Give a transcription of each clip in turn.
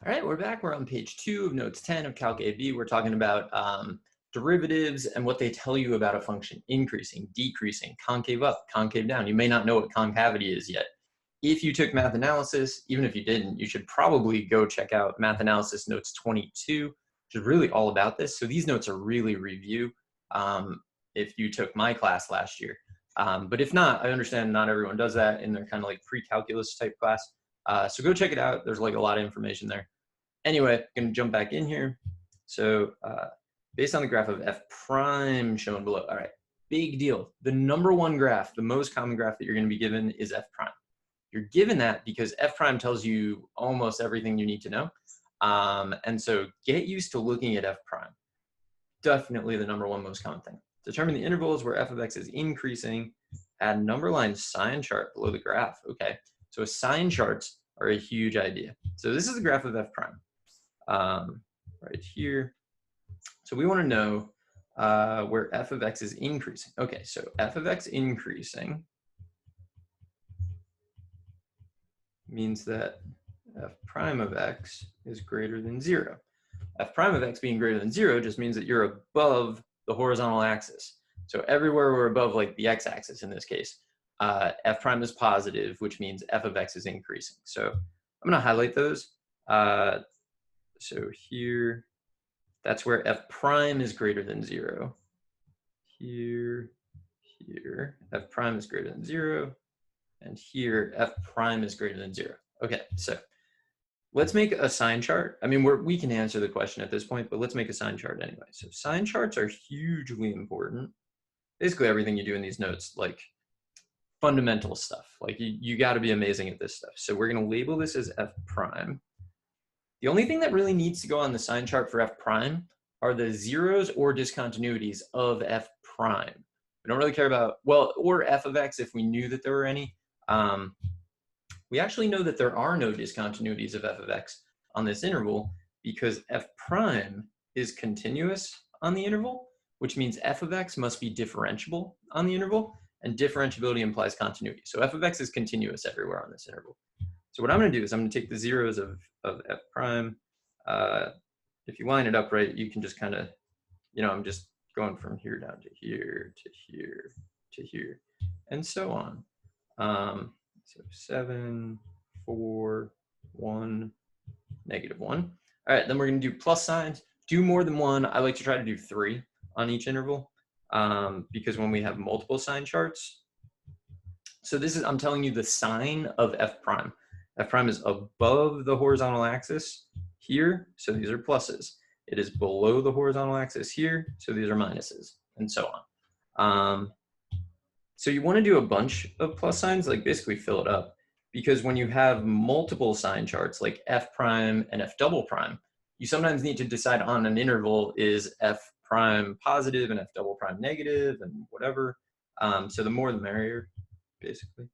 All right, we're back. We're on page 2 of notes 10 of Calc AB. We're talking about derivatives and what they tell you about a function: increasing, decreasing, concave up, concave down. You may not know what concavity is yet. If you took math analysis, even if you didn't, you should probably go check out math analysis notes 22, which is really all about this. So these notes are really review if you took my class last year. But if not, I understand not everyone does that in their kind of like pre-calculus type class. So go check it out. There's like a lot of information there. Anyway, I'm going to jump back in here. So based on the graph of f prime shown below, all right, big deal. The number one graph, the most common graph that you're going to be given is f prime. You're given that because f prime tells you almost everything you need to know. And so get used to looking at f prime. Definitely the number one most common thing. Determine the intervals where f of x is increasing. Add number line sign chart below the graph. Okay, so sign charts are a huge idea. So this is the graph of f prime. Right here. So we want to know where f of x is increasing. Okay, so f of x increasing means that f prime of x is greater than 0. F prime of x being greater than 0 just means that you're above the horizontal axis. So everywhere we're above like the x-axis in this case, f prime is positive, which means f of x is increasing. So I'm going to highlight those. So here, that's where f prime is greater than 0. Here, f prime is greater than 0. And here, f prime is greater than 0. Okay, so let's make a sign chart. I mean, we can answer the question at this point, but let's make a sign chart anyway. So sign charts are hugely important. Basically everything you do in these notes, like fundamental stuff. Like you got to be amazing at this stuff. So we're going to label this as f prime. The only thing that really needs to go on the sign chart for f prime are the zeros or discontinuities of f prime. We don't really care about, well, or f of x if we knew that there were any. We actually know that there are no discontinuities of f of x on this interval because f prime is continuous on the interval, which means f of x must be differentiable on the interval, and differentiability implies continuity. So f of x is continuous everywhere on this interval. So what I'm going to do is I'm going to take the zeros of f prime. If you line it up right, you can just kind of, I'm just going from here down to here, to here, to here, and so on. So 7, 4, 1, -1. All right, then we're going to do plus signs. Do more than one. I like to try to do 3 on each interval because when we have multiple sign charts, so this is, I'm telling you the sign of f prime. F prime is above the horizontal axis here, so these are pluses. It is below the horizontal axis here, so these are minuses, and so on. So you want to do a bunch of plus signs, like basically fill it up, because when you have multiple sign charts like f prime and f double prime, you sometimes need to decide on an interval is f prime positive and f double prime negative and whatever. So the more the merrier, basically.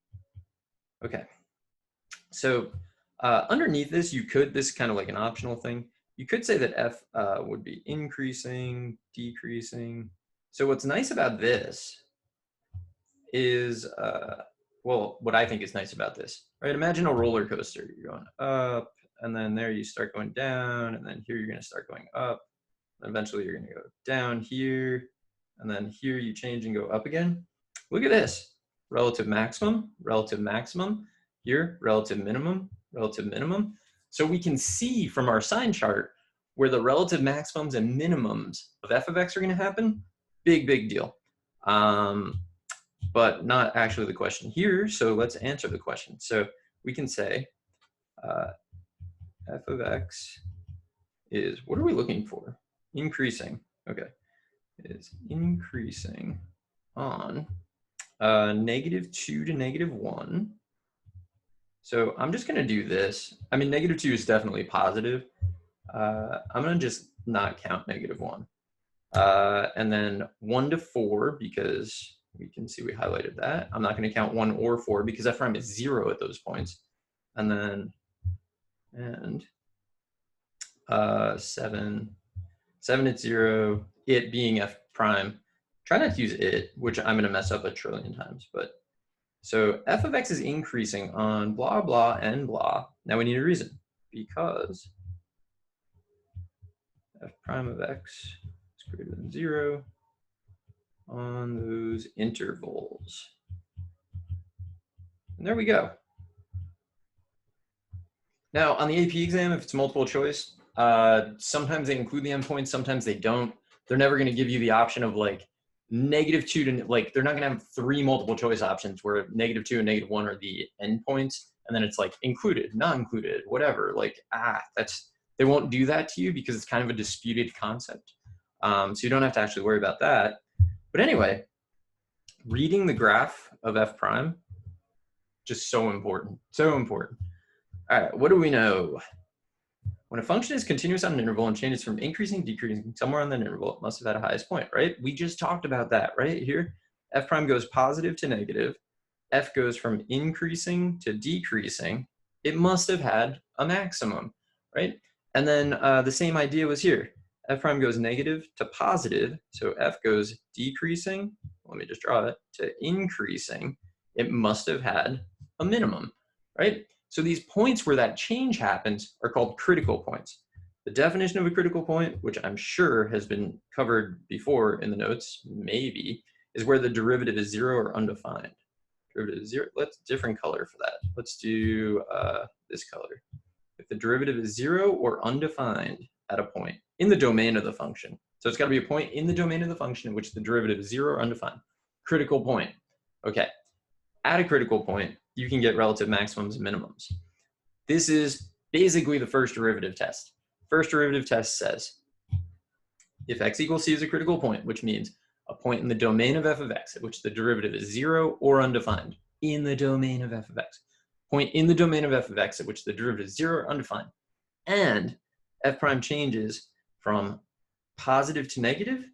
Okay. So underneath this, this is kind of like an optional thing. You could say that f would be increasing, decreasing. So what's nice about this is, well, what I think is nice about this, right? Imagine a roller coaster. You're going up, and then there you start going down, and then here you're going to start going up. And eventually you're going to go down here, and then here you change and go up again. Look at this. Relative maximum, here, relative minimum, relative minimum. So we can see from our sign chart where the relative maximums and minimums of f of x are going to happen. Big, big deal. But not actually the question here, so let's answer the question. So we can say f of x is, what are we looking for? Increasing, okay, is increasing on -2 to -1. So I'm just gonna do this. I mean, -2 is definitely positive. I'm gonna just not count -1. And then 1 to 4, because we can see we highlighted that. I'm not going to count 1 or 4 because f prime is 0 at those points. And then, 7 at 0, it being f prime. Try not to use it, which I'm going to mess up a trillion times. But so f of x is increasing on blah, blah, and blah. Now we need a reason, because f prime of x is greater than 0 on those intervals. And there we go. Now, on the AP exam, if it's multiple choice, sometimes they include the endpoints, sometimes they don't. They're never going to give you the option of like -2 to, like, they're not going to have 3 multiple choice options where -2 and -1 are the endpoints, and then it's like included, not included, whatever. Like, they won't do that to you because it's kind of a disputed concept. So you don't have to actually worry about that. But anyway, reading the graph of f prime, just so important, so important. All right, what do we know? When a function is continuous on an interval and changes from increasing, decreasing somewhere on that interval, it must have had a highest point, right? We just talked about that right here. F prime goes positive to negative. F goes from increasing to decreasing. It must have had a maximum, right? And then the same idea was here. F prime goes negative to positive. So F goes decreasing, let me just draw it, to increasing. It must have had a minimum, right? So these points where that change happens are called critical points. The definition of a critical point, which I'm sure has been covered before in the notes, maybe, is where the derivative is 0 or undefined. Derivative is 0, let's different color for that. Let's do this color. If the derivative is 0 or undefined at a point in the domain of the function. So it's got to be a point in the domain of the function in which the derivative is 0 or undefined. Critical point. Okay. At a critical point, you can get relative maximums and minimums. This is basically the first derivative test. First derivative test says, if x equals c is a critical point, which means a point in the domain of f of x at which the derivative is 0 or undefined, in the domain of f of x. Point in the domain of f of x at which the derivative is 0 or undefined, and f prime changes from positive to negative,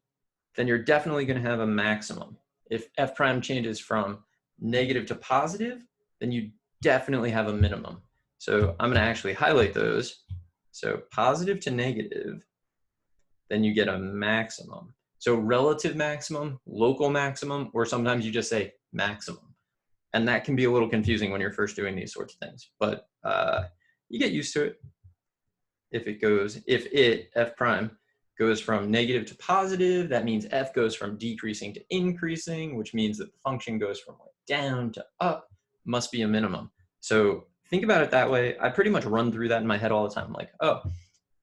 then you're definitely going to have a maximum. If f prime changes from negative to positive, then you definitely have a minimum. So I'm going to actually highlight those. So positive to negative, then you get a maximum. So relative maximum, local maximum, or sometimes you just say maximum. And that can be a little confusing when you're first doing these sorts of things, but you get used to it. If f prime goes from negative to positive, that means f goes from decreasing to increasing, which means that the function goes from like down to up, must be a minimum. So think about it that way. I pretty much run through that in my head all the time. Like, oh,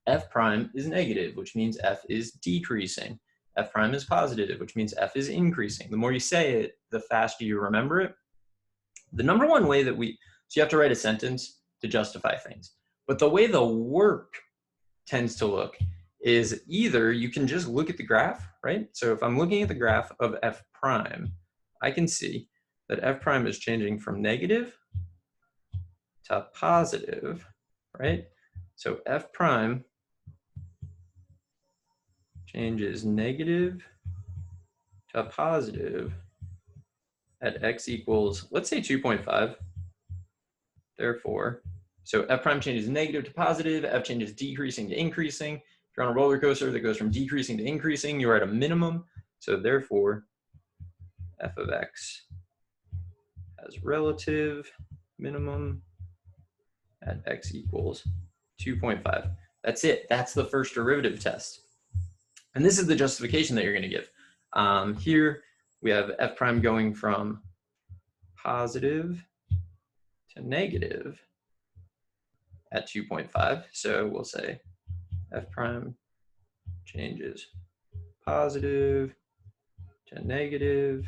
f prime is negative, which means f is decreasing. F prime is positive, which means f is increasing. The more you say it, the faster you remember it. The number one way that so you have to write a sentence to justify things. But the way the work tends to look is either you can just look at the graph, right? So if I'm looking at the graph of f prime, I can see that f prime is changing from negative to positive, right? So f prime changes negative to positive at x equals, let's say 2.5. Therefore, so f prime changes negative to positive, f changes decreasing to increasing. If you're on a roller coaster that goes from decreasing to increasing, you're at a minimum. So therefore, f of x has relative minimum at x equals 2.5. That's it. That's the first derivative test. And this is the justification that you're going to give. Here we have f prime going from positive to negative at 2.5. So we'll say f prime changes positive to negative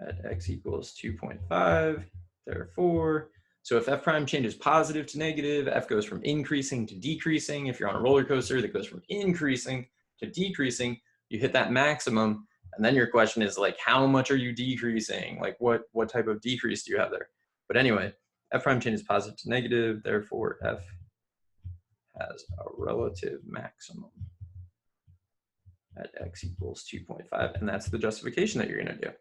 at x equals 2.5. Therefore, so if f prime changes positive to negative, f goes from increasing to decreasing. If you're on a roller coaster that goes from increasing to decreasing, you hit that maximum. And then your question is like, how much are you decreasing? Like what type of decrease do you have there? But anyway, f prime changes positive to negative, therefore f has a relative maximum at x equals 2.5, and that's the justification that you're going to do.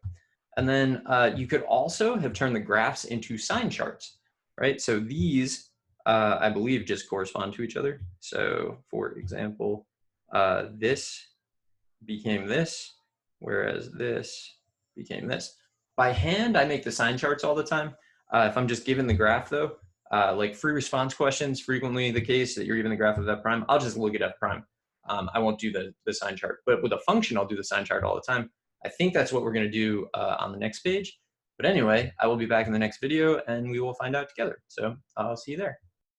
And then you could also have turned the graphs into sign charts, right? So these, I believe, just correspond to each other. So for example, this became this, whereas this became this. By hand, I make the sign charts all the time. If I'm just given the graph though, like free response questions, frequently the case that you're given the graph of f prime, I'll just look at f prime. I won't do the sign chart. But with a function, I'll do the sign chart all the time. I think that's what we're going to do on the next page. But anyway, I will be back in the next video, and we will find out together. So I'll see you there.